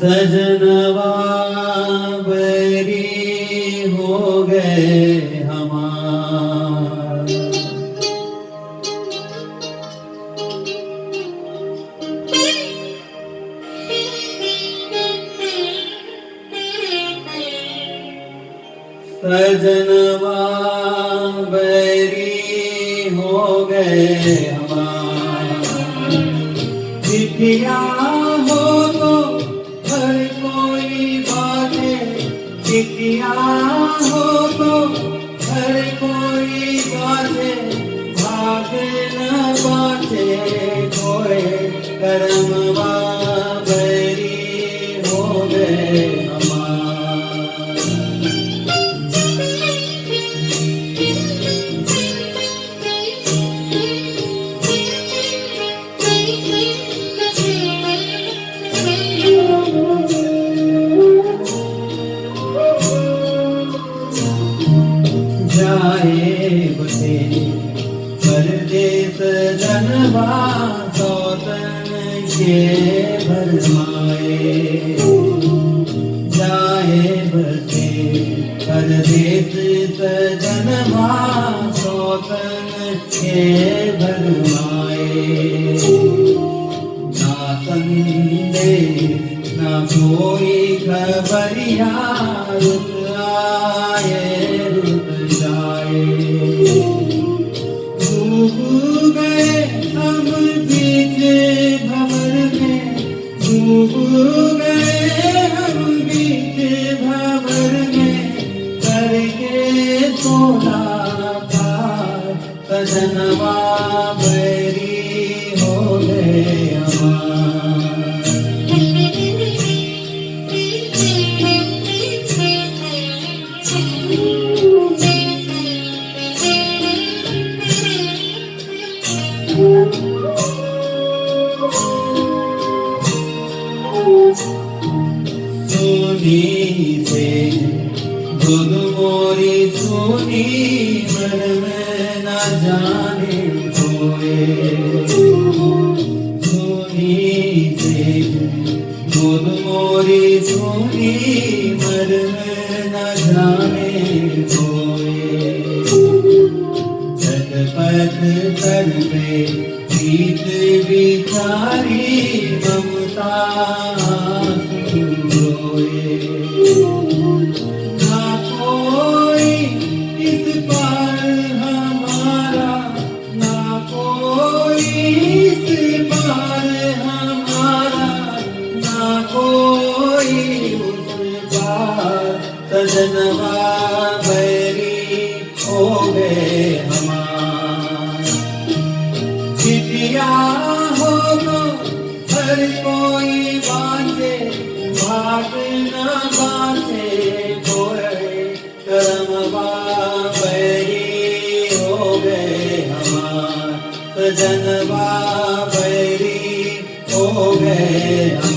सजनवा बैरी हो गए हमार। सजनवा बैरी हो गए हमार। चिट्ठिया हो तो हर कोई बाटे, चिट्ठिया हो तो हर कोई बाटे, भागे न बाटे कोई करमवा बैरी हो गए हमार। जाए बसे परदेस जनवा सौतन के भरमाए। जाए बसे परदेस सजनवा सौतन के भरमाए। ना संदेश ना कोई खबरिया, रुत आए रुत जाए। डूब गए हम बीच भंवर में, डूब गए हम बीच भंवर में, करके सोना पार सजनवा बैरी हो गए हमार। सुनी से धुन मोरी सुनी, मन में न जाने खोए। सुनी से धुन मोरी सुनी, मन में न जाने खोए। झटपट कर पे प्रीत बिचारी, ममता रोए। ना कोई इस पार हमारा, ना कोई इस पार हमारा, ना कोई उस पार सजनवा बैरी हो गए हमार। चिट्ठिया हो तो हर कोई बाटे, भाग न बाटे कोई करमवा बैरी हो गए हमार। सजनवा बैरी हो गए हमार।